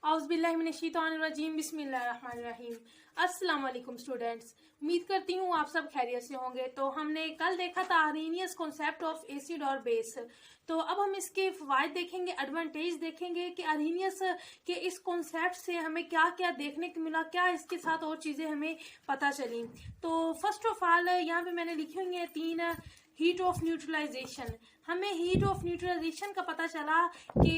औज़ुबिल्लाहिमिनश्शैतानिर्रजीम बिस्मिल्लाहिर्रहमानिर्रहीम। अस्सलाम वालेकुम स्टूडेंट्स, उम्मीद करती हूँ आप सब खैरियत से होंगे। तो हमने कल देखा था अरेनियस कॉन्सेप्ट ऑफ एसिड और बेस। तो अब हम इसके फ़वाइद देखेंगे, एडवांटेज देखेंगे कि अरेनियस के इस कॉन्सेप्ट से हमें क्या क्या देखने को मिला, क्या इसके साथ और चीज़ें हमें पता चली। तो फर्स्ट ऑफ ऑल यहाँ पे मैंने लिखी हुई है 3 हीट ऑफ न्यूट्रलाइजेशन। हमें हीट ऑफ न्यूट्रलाइजेशन का पता चला कि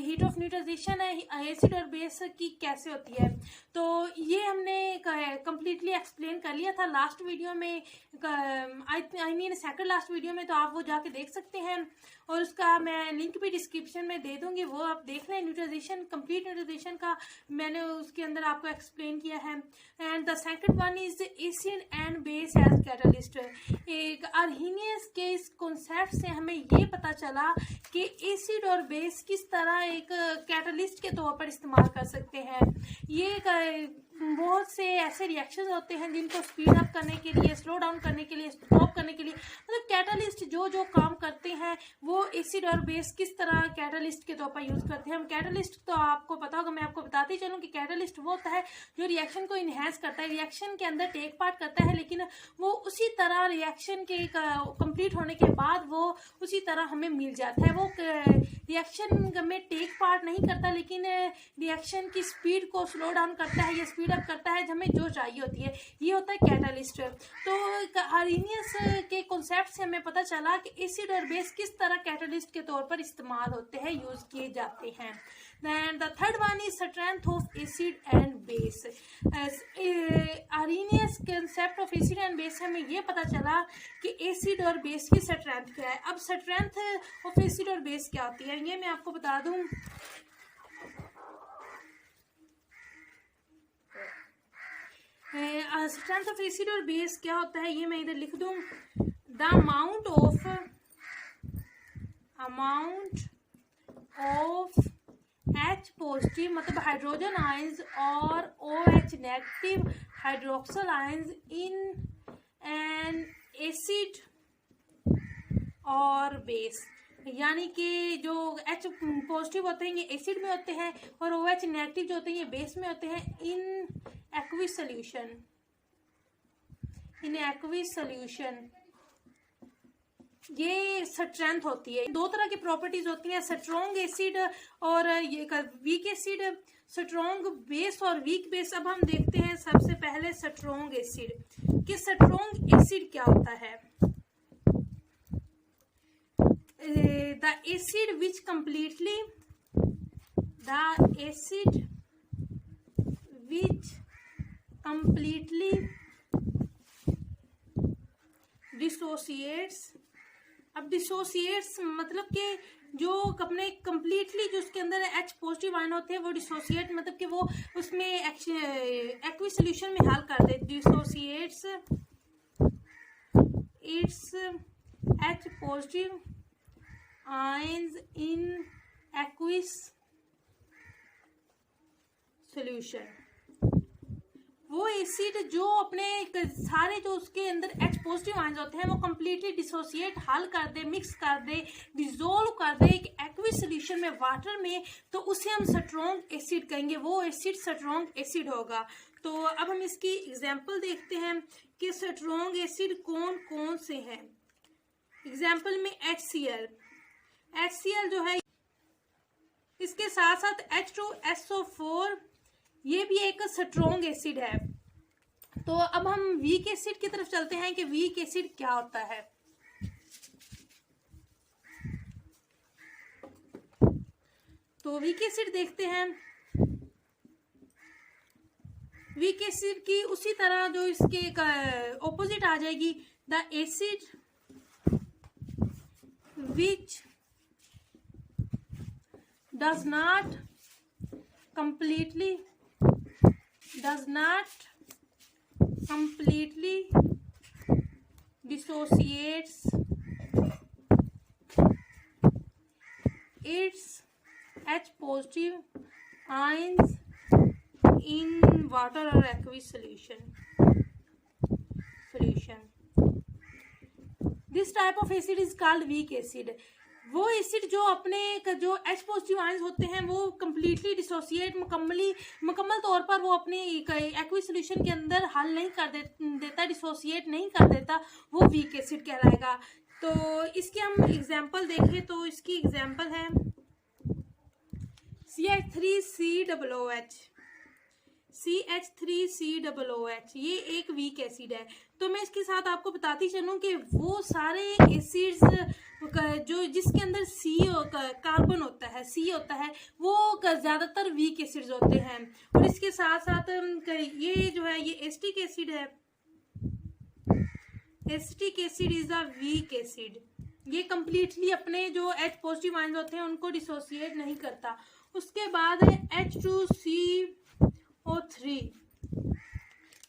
हीट ऑफ न्यूट्रलाइजेशन एसिड और बेस की कैसे होती है। तो ये हमने कम्प्लीटली एक्सप्लेन कर लिया था लास्ट वीडियो में, I mean second last video में। तो आप वो जाके देख सकते हैं और उसका मैं लिंक भी डिस्क्रिप्शन में दे दूंगी, वो आप देख लें। न्यूट्रलाइजेशन, कंप्लीट न्यूट्रलाइजेशन का मैंने उसके अंदर आपको एक्सप्लेन किया है। And the second one is acid and base as catalyst. एक अरहेनियस के इस कॉन्सेप्ट से हमें ये पता चला कि एसिड और बेस किस तरह एक कैटलिस्ट के तौर पर इस्तेमाल कर सकते हैं। ये बहुत से ऐसे रिएक्शन होते हैं जिनको स्पीड अप करने के लिए, स्लो डाउन करने के लिए, स्टॉप करने के लिए, मतलब कैटलिस्ट जो काम करते हैं वो एसिड और बेस किस तरह कैटलिस्ट के तौर पर यूज करते हैं। हम कैटलिस्ट तो आपको पता होगा, मैं आपको बताती चलूँ कि कैटलिस्ट वो होता है जो रिएक्शन को इन्हेंस करता है, रिएक्शन के अंदर टेक पार्ट करता है, लेकिन वो उसी तरह रिएक्शन के कंप्लीट होने के बाद वो उसी तरह हमें मिल जाता है। वो रिएक्शन में टेक पार्ट नहीं करता, लेकिन रिएक्शन की स्पीड को स्लो डाउन करता है या स्पीड अप करता है हमें जो चाहिए होती है। ये होता है कैटलिस्ट। तो अरेनियस के कॉन्सेप्ट से हमें पता चला कि एसिड और बेस किस तरह कैटलिस्ट के तौर पर इस्तेमाल होते हैं, यूज किए जाते हैं। Then the third one is strength of acid and base. Arrhenius concept of acid and base हमें ये पता चला कि एसिड और बेस की स्ट्रेंथ क्या है। अब स्ट्रेंथ ऑफ एसिड और बेस क्या होती है ये मैं आपको बता दूं। स्ट्रेंथ ऑफ एसिड और बेस क्या होता है ये मैं इधर लिख दूं। The amount of H positive मतलब हाइड्रोजन आयंस और OH negative hydroxyl ions in an acid और बेस। यानी कि जो H पॉजिटिव होते हैं ये एसिड में होते हैं और OH नेगेटिव जो होते हैं ये बेस में होते हैं इन एक्विस सॉल्यूशन। ये स्ट्रेंथ होती है। दो तरह की प्रॉपर्टीज होती हैं, स्ट्रॉन्ग एसिड और ये वीक एसिड, स्ट्रॉन्ग बेस और वीक बेस। अब हम देखते हैं सबसे पहले स्ट्रॉन्ग एसिड कि स्ट्रॉन्ग एसिड क्या होता है। The acid which completely dissociates. अब डिसोसिएट्स मतलब कि जो अपने कंप्लीटली जो उसके अंदर H पॉजिटिव आयन होते हैं वो डिसोसिएट मतलब कि वो उसमें एक्विस सॉल्यूशन में हल कर दे। Dissociates its H positive ions in aqueous solution. वो एसिड जो अपने सारे जो उसके अंदर H पॉजिटिव आयंस होते हैं वो कंप्लीटली डिसोसिएट हल कर दे, मिक्स कर दे, डिसोल्व कर दे एक एक्विस सॉल्यूशन में, वाटर में, तो उसे हम स्ट्रॉन्ग एसिड कहेंगे। वो एसिड स्ट्रॉन्ग एसिड होगा। तो अब हम इसकी एग्जांपल देखते हैं कि स्ट्रॉन्ग एसिड कौन कौन से हैं। एग्जांपल में HCl जो है, इसके साथ साथ H2SO4 ये भी एक स्ट्रॉन्ग एसिड है। तो अब हम वीक एसिड की तरफ चलते हैं कि वीक एसिड क्या होता है। तो वीक एसिड देखते हैं। वीक एसिड की उसी तरह जो इसके ऑपोजिट आ जाएगी, the acid which does not completely dissociates its H positive ions in water or aqueous solution. This type of acid is called weak acid. वो एसिड जो अपने जो H पॉजिटिव आयंस होते हैं वो कम्प्लीटली डिसोसिएट मुकम्मल तौर पर वो अपने एक्विस सोल्यूशन के अंदर हल नहीं कर देता, डिसोसिएट नहीं कर देता, वो वीक एसिड कहलाएगा। तो इसके हम एग्जांपल देखें तो इसकी एग्जांपल है CH3COOH, CH3COOH, ये एक वीक एसिड है। तो मैं इसके साथ आपको बताती चलूँ कि वो सारे एसिड्स जो जिसके अंदर कार्बन होता है, C होता है, वो ज़्यादातर वीक एसिड्स होते हैं। और इसके साथ साथ ये जो है ये एसिटिक एसिड है, acetic acid is a weak acid. ये कम्प्लीटली अपने जो H पॉजिटिव आयंस होते हैं उनको डिसोसिएट नहीं करता। उसके बाद है H2CO3,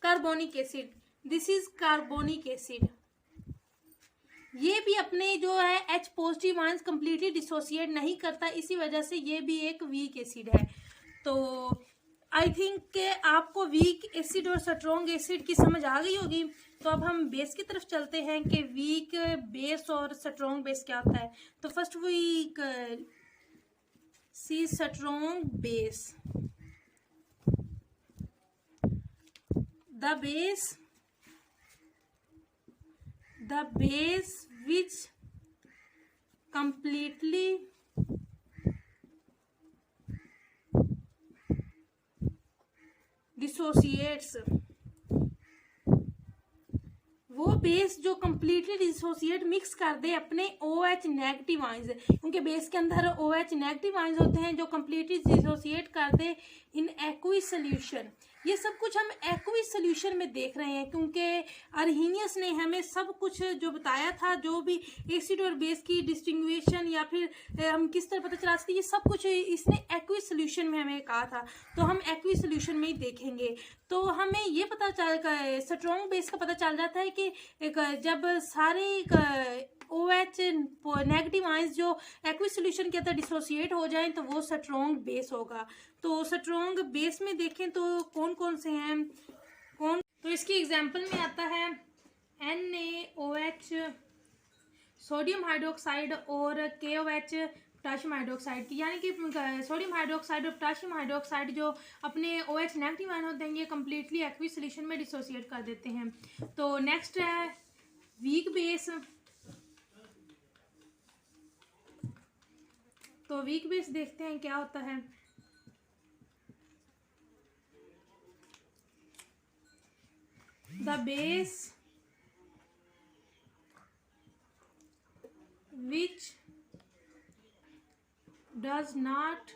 carbonic acid, this is carbonic acid. ये भी अपने जो है H positive ions completely dissociate नहीं करता, इसी वजह से ये भी एक वीक एसिड है। तो आई थिंक कि आपको वीक एसिड और स्ट्रॉन्ग एसिड की समझ आ गई होगी। तो अब हम बेस की तरफ चलते हैं कि वीक बेस और स्ट्रॉन्ग बेस क्या होता है। तो first we see strong base, the base which completely dissociates, वो बेस जो कम्प्लीटली डिसोसिएट मिक्स कर दे अपने OH नेगेटिव आयंस, क्योंकि बेस के अंदर OH नेगेटिव आयंस होते हैं जो कम्प्लीटली डिसोसिएट कर दे इन एक्विस सोल्यूशन। ये सब कुछ हम एक्विस सोल्यूशन में देख रहे हैं, क्योंकि अर्हीनियस ने हमें सब कुछ जो बताया था, जो भी एसिड और बेस की डिस्टिंग्विशन या फिर हम किस तरह पता चला सकते, ये सब कुछ इसने एक्विस सोल्यूशन में हमें कहा था। तो हम एक्विस सोल्यूशन में ही देखेंगे। तो हमें ये पता चल स्ट्रॉन्ग बेस का पता चल जाता है कि जब सारे OH नेगेटिव आयंस जो एक्विस सोल्यूशन के अंदर डिसोसिएट हो जाएं तो वो स्ट्रॉन्ग बेस होगा। तो स्ट्रॉन्ग बेस में देखें तो कौन कौन से हैं, तो इसकी एग्जांपल में आता है NaOH सोडियम हाइड्रोक्साइड और KOH पोटाशियम हाइड्रोक्साइड की, यानी कि सोडियम हाइड्रोक्साइड और पोटाशियम हाइड्रोक्साइड जो अपने OH नेगेटिव आयन होते हैं ये कम्प्लीटली एक्विस सोल्यूशन में डिसोसिएट कर देते हैं। तो नेक्स्ट है वीक बेस। तो वीक बेस देखते हैं क्या होता है। The base which does not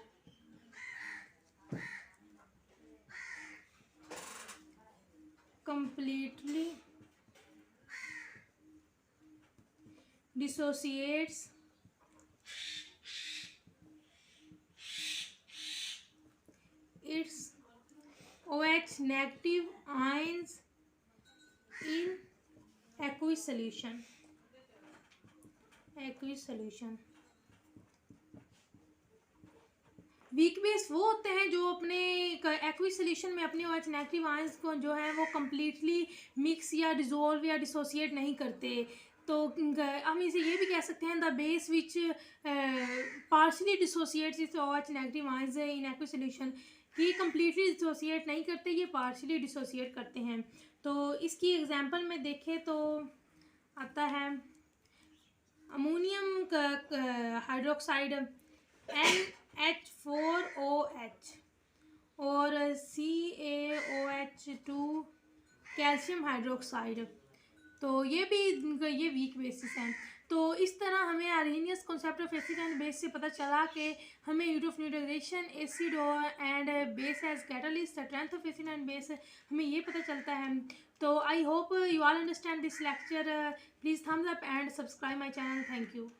completely dissociates its OH negative ions in aqueous solution। Weak base वो होते हैं जो अपने एक्विस सोल्यूशन में अपने OH नेगेटिव आयंस को जो है वो कम्प्लीटली मिक्स या डिसोल्व या डिसोसिएट नहीं करते। तो हम इसे ये भी कह सकते हैं the base which partially dissociates it's OH negative ions in aqueous solution, कि कम्प्लीटली डिसोसिएट नहीं करते, ये पार्शली डिसोसिएट करते हैं। तो इसकी एग्जांपल में देखें तो आता है अमोनियम हाइड्रोक्साइड NH4OH और CaOH2 कैल्शियम हाइड्रोक्साइड। तो ये वीक बेसिस हैं। तो इस तरह हमें Arrhenius concept of acid and base से पता चला कि हमें use of neutralization acid and base as catalyst, strength of acid and base हमें ये पता चलता है। तो I hope you all understand this lecture. Please thumbs up and subscribe my channel. Thank you.